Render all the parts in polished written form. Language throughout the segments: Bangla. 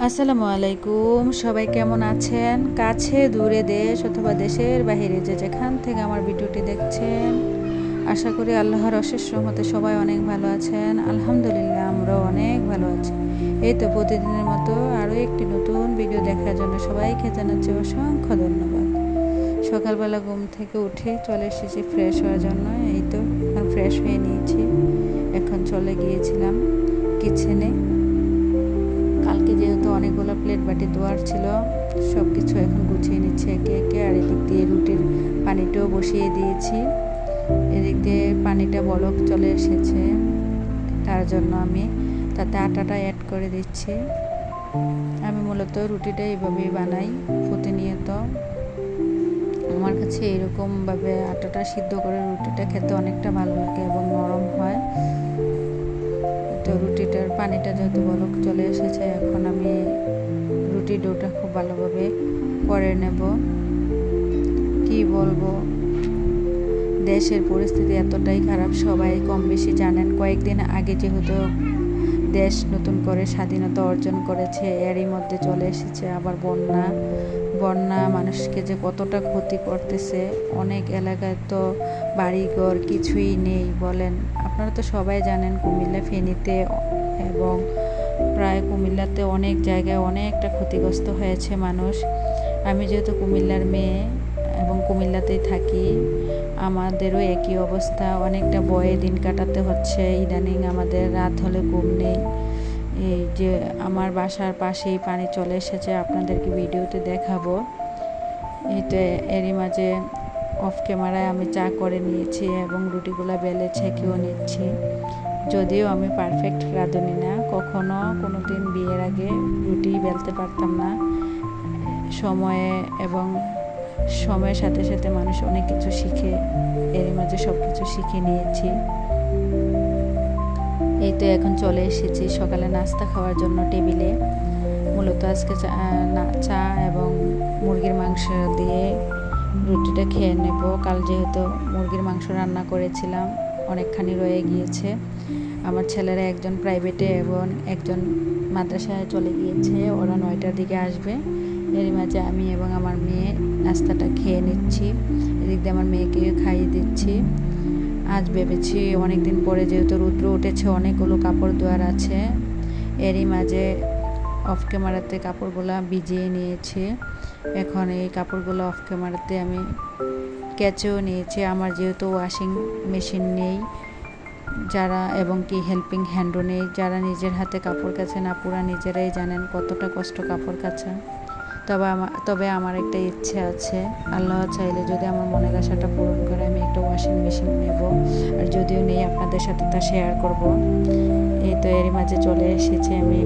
আসসালামু আলাইকুম। সবাই কেমন আছেন? কাছে দূরে দেশ অথবা দেশের বাইরে যে যেখান থেকে আমার ভিডিওটি দেখছেন, আশা করি আল্লাহর অশেষ রহমতে সবাই অনেক ভালো আছেন। আলহামদুলিল্লাহ, আমরাও অনেক ভালো আছি। এই তো প্রতিদিনের মতো আরও একটি নতুন ভিডিও দেখার জন্য সবাইকে জানাচ্ছি অসংখ্য ধন্যবাদ। সকালবেলা ঘুম থেকে উঠে চলে এসেছি ফ্রেশ হওয়ার জন্য। এই তো এখন ফ্রেশ হয়ে নিয়েছি। এখন চলে গিয়েছিলাম কিচেনে। কালকে যেহেতু অনেকগুলো প্লেট বাটি ধোয়ার ছিল, সব কিছু এখন গুছিয়ে নিচ্ছে একে একে। আর এদিক দিয়ে রুটির পানিটাও বসিয়ে দিয়েছি। এদিক দিয়ে পানিটা বলক চলে এসেছে, তার জন্য আমি তাতে আটাটা অ্যাড করে দিচ্ছি। আমি মূলত রুটিটা এইভাবেই বানাই প্রতিনিয়ত। আমার কাছে এরকমভাবে আটাটা সিদ্ধ করে রুটিটা খেতে অনেকটা ভালো লাগে এবং নরম হয়। তো রুটিটার পানিটা যেহেতু বলক চলে এসেছে, এখন আমি রুটি ডোটা খুব ভালোভাবে করে নেব। কি বলবো, দেশের পরিস্থিতি এতটাই খারাপ, সবাই কম বেশি জানেন। কয়েকদিন আগে যেহেতু দেশ নতুন করে স্বাধীনতা অর্জন করেছে, এরই মধ্যে চলে এসেছে আবার বন্যা মানুষকে যে কতটা ক্ষতি করতেছে। অনেক এলাকায় তো বাড়িঘর কিছুই নেই বলেন। আপনারা তো সবাই জানেন কুমিল্লা ফেনীতে এবং প্রায় কুমিল্লাতে অনেক জায়গায় অনেকটা ক্ষতিগ্রস্ত হয়েছে মানুষ। আমি যেহেতু কুমিল্লার মেয়ে এবং কুমিল্লাতেই থাকি, আমাদেরও একই অবস্থা। অনেকটা ভয়ে দিন কাটাতে হচ্ছে। ইদানিং আমাদের রাত হলে ঘুম নেই। এই যে আমার বাসার পাশেই পানি চলে এসেছে, আপনাদেরকে ভিডিওতে দেখাবো। এই তো এরই মাঝে অফ ক্যামেরায় আমি চা করে নিয়েছি এবং রুটিগুলো বেলে ছেঁকেও নিচ্ছি। যদিও আমি পারফেক্ট রাঁধুনি না, কখনো কোনো দিন বিয়ের আগে রুটি বেলতে পারতাম না। সময়ের সাথে সাথে মানুষ অনেক কিছু শিখে, এরই মাঝে সব কিছু শিখে নিয়েছি। এই তো এখন চলে এসেছি সকালে নাস্তা খাওয়ার জন্য টেবিলে। মূলত আজকে চা এবং মুরগির মাংস দিয়ে রুটিটা খেয়ে নেব। কাল যেহেতু মুরগির মাংস রান্না করেছিলাম, অনেকখানি রয়ে গিয়েছে। আমার ছেলেরা একজন প্রাইভেটে এবং একজন মাদ্রাসায় চলে গিয়েছে, ওরা 9টার দিকে আসবে। এর মাঝে আমি এবং আমার মেয়ে নাস্তাটা খেয়ে নিচ্ছি। এদিক দিয়ে আমার মেয়েকে খাইয়ে দিচ্ছি। আজ ভেবেছি অনেক দিন পরে যেহেতু রৌদ্র উঠেছে, অনেকগুলো কাপড় ধোয়ার আছে। এরই মাঝে অফ ক্যামেরাতে কাপড়গুলো ভিজিয়ে নিয়েছি। এখন এই কাপড়গুলো অফ ক্যামেরাতে আমি কেচেও নিয়েছি। আমার যেহেতু ওয়াশিং মেশিন নেই এবং কি হেল্পিং হ্যান্ডও নেই, যারা নিজের হাতে কাপড় কাচেন আপুরা নিজেরাই জানেন কতটা কষ্ট কাপড় কাচা। তবে আমার একটা ইচ্ছে আছে, আল্লাহ চাইলে যদি আমার মনের আশাটা পূরণ করে আমি একটা ওয়াশিং মেশিন নেব। আর যদিও নেই, আপনাদের সাথে তা শেয়ার করব। এই তো এরই মাঝে চলে এসেছি আমি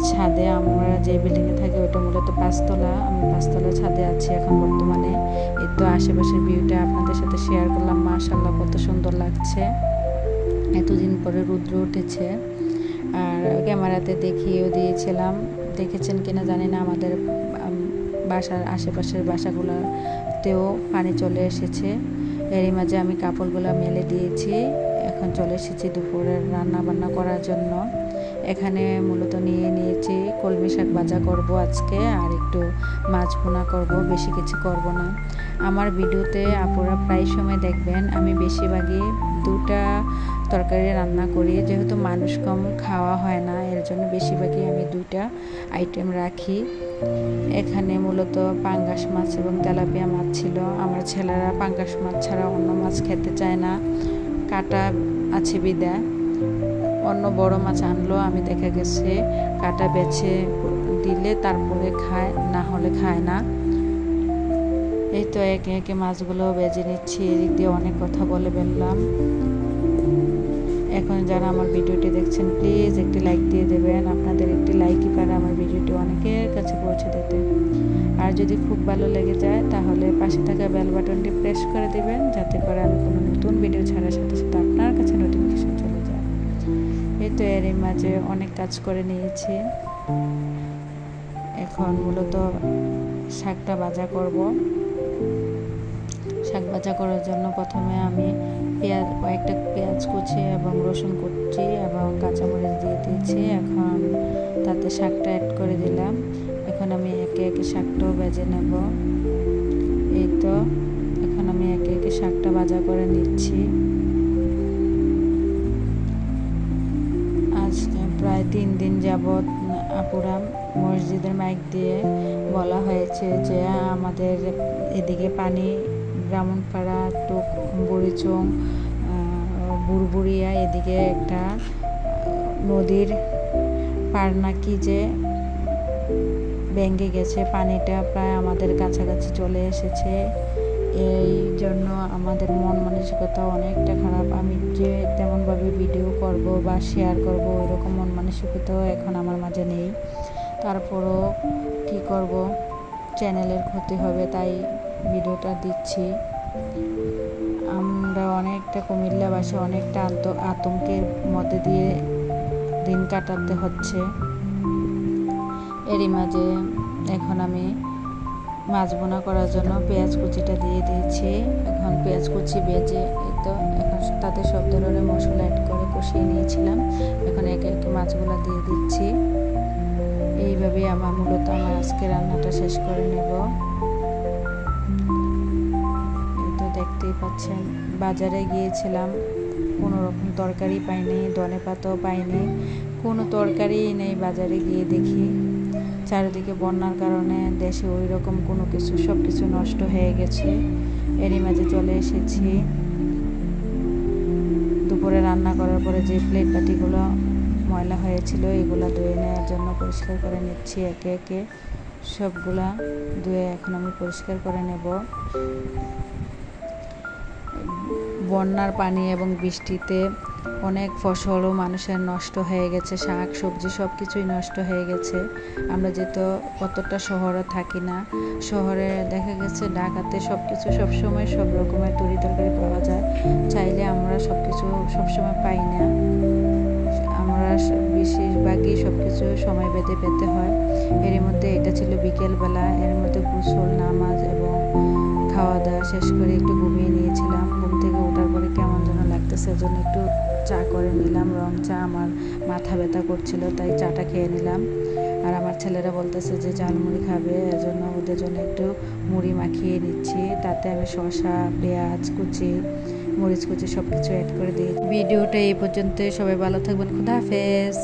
ছাদে। আমরা যে বিল্ডিংয়ে থাকি ওটা মূলত 5তলা। আমি 5তলা ছাদে আছি এখন বর্তমানে। এই তো আশেপাশের ভিউটা আপনাদের সাথে শেয়ার করলাম। মাশাআল্লাহ, কত সুন্দর লাগছে। এতদিন পরে রৌদ্র উঠেছে। আর ক্যামেরাতে দেখিয়েও দিয়েছিলাম, দেখেছেন কিনা জানি না, আমাদের বাসার আশেপাশের বাসাগুলোতেও পানি চলে এসেছে। এরই মাঝে আমি কাপড়গুলো মেলে দিয়েছি। এখন চলে এসেছি দুপুরের রান্না বান্না করার জন্য। এখানে মূলত নিয়ে নিয়েছি কলমি শাক ভাজা করব আজকে, আর একটু মাছ ভুনা করব, বেশি কিছু করব না। আমার ভিডিওতে আপুরা প্রায় সময় দেখবেন আমি বেশিরভাগই 2টা তরকারি রান্না করি। যেহেতু মানুষ কম, খাওয়া হয় না, এর জন্য বেশিরভাগই আমি 2টা আইটেম রাখি। এখানে মূলত পাঙ্গাস মাছ এবং তেলাপিয়া মাছ ছিল। আমার ছেলেরা পাঙ্গাস মাছ ছাড়া অন্য মাছ খেতে চায় না, কাঁটা আছে বিদায়। অন্য বড় মাছ আনলো, আমি দেখা গেছে কাঁটা বেছে দিলে তারপরে খায়, না হলে খায় না। এই তো একে একে মাছগুলো বেজে নিচ্ছি। এদিক দিয়ে অনেক কথা বলে ফেললাম। এখন যারা আমার ভিডিওটি দেখছেন প্লিজ একটি লাইক দিয়ে দেবেন। আপনাদের একটি লাইকই পারে আমার ভিডিওটি অনেকের কাছে পৌঁছে দিতে। আর যদি খুব ভালো লেগে যায় তাহলে পাশে থাকা বেল বাটনটি প্রেস করে দিবেন, যাতে করে আমি কোনো নতুন ভিডিও ছাড়ার সাথে সাথে আপনার কাছে নোটিফিকেশন চলে যায়। এই তো এরই মাঝে অনেক কাজ করে নিয়েছি। এখন মূলত শাকটা ভাজা করব। শাক ভাজা করার জন্য প্রথমে আমি কয়েকটা পেঁয়াজ কুচি এবং রসুন কুচি এবং কাঁচামরিচ দিয়ে দিয়েছি। এখন তাতে শাকটা অ্যাড করে দিলাম। এখন আমি একে একে শাকটাও ভেজে নেব। এই তো এখন আমি একে একে শাকটা ভাজা করে নিচ্ছি। আজ প্রায় 3 দিন যাবৎ আপুরা মসজিদের মাইক দিয়ে বলা হয়েছে যে আমাদের এদিকে পানি ব্রাহ্মণপাড়া টুক বুড়িচং বুড়বুড়িয়া এদিকে একটা নদীর পার নাকি যে ভেঙে গেছে, পানিটা প্রায় আমাদের কাছাকাছি চলে এসেছে। এই জন্য আমাদের মন মানসিকতা অনেকটা খারাপ। আমি যে তেমনভাবে ভিডিও করব বা শেয়ার করব ওইরকম মন মানসিকতাও এখন আমার মাঝে নেই। তারপরও কি করব, চ্যানেলের ক্ষতি হবে তাই ভিডিওটা দিচ্ছি। আমরা অনেকটা কুমিল্লাবাসী অনেকটা আতঙ্কের মধ্যে দিয়ে দিন কাটাতে হচ্ছে। এরই মাঝে এখন আমি মাছ বোনা করার জন্য পেঁয়াজ কুচিটা দিয়ে দিয়েছি। এখন পেঁয়াজ কুচি ভেজে তো এখন তাতে সব ধরনের মশলা অ্যাড করে কষিয়ে নিয়েছিলাম। এখন একে একে মাছগুলো দিয়ে দিচ্ছি। এইভাবেই আমার মূলত আমার আজকে রান্নাটা শেষ করে নেব। এই তো দেখতেই পাচ্ছেন, বাজারে গিয়েছিলাম, কোনো রকম তরকারি পাইনি, ধনে পাতাও পাইনি, কোনো তরকারি নেই। বাজারে গিয়ে দেখি চারিদিকে বন্যার কারণে দেশে ওই রকম কোনো কিছু, সব কিছু নষ্ট হয়ে গেছে। এরই মাঝে চলে এসেছি। দুপুরে রান্না করার পরে যে প্লেট বাটিগুলো ময়লা হয়েছিল এগুলো ধুয়ে নেওয়ার জন্য পরিষ্কার করে নিচ্ছি। একে একে সবগুলা ধুয়ে এখন আমি পরিষ্কার করে নেব। বন্যার পানি এবং বৃষ্টিতে অনেক ফসলও মানুষের নষ্ট হয়ে গেছে, শাক সবজি সব কিছুই নষ্ট হয়ে গেছে। আমরা যেহেতু কতটা শহরে থাকি না, শহরে দেখা গেছে ঢাকাতে সব কিছু সবসময় সব রকমের তরি তরকারি পাওয়া যায়, চাইলে আমরা সব কিছু সবসময় পাই না। আমরা বেশিরভাগই সব কিছু সময় বেঁধে পেতে হয়। এর মধ্যে এটা ছিল বিকেলবেলা, এর মধ্যে গোসল নামাজ এবং খাওয়া দাওয়া শেষ করে একটু ঘুমিয়ে নিয়েছিলাম। ঘুম থেকে ওঠার পরে কেমন যেন লাগতেছে, জন্য একটু চা করে নিলাম, রং চা। আমার মাথা ব্যথা করছিল তাই চাটা খেয়ে নিলাম। আর আমার ছেলেরা বলতেছে যে ঝালমুড়ি খাবে, এজন্য ওদের জন্য একটু মুড়ি মাখিয়ে নিচ্ছি। তাতে আমি শসা, পেঁয়াজ কুচি, মরিচ কুচি সব কিছু অ্যাড করে দিই। ভিডিওটা এই পর্যন্তই। সবাই ভালো থাকবেন। খুদা হাফেজ।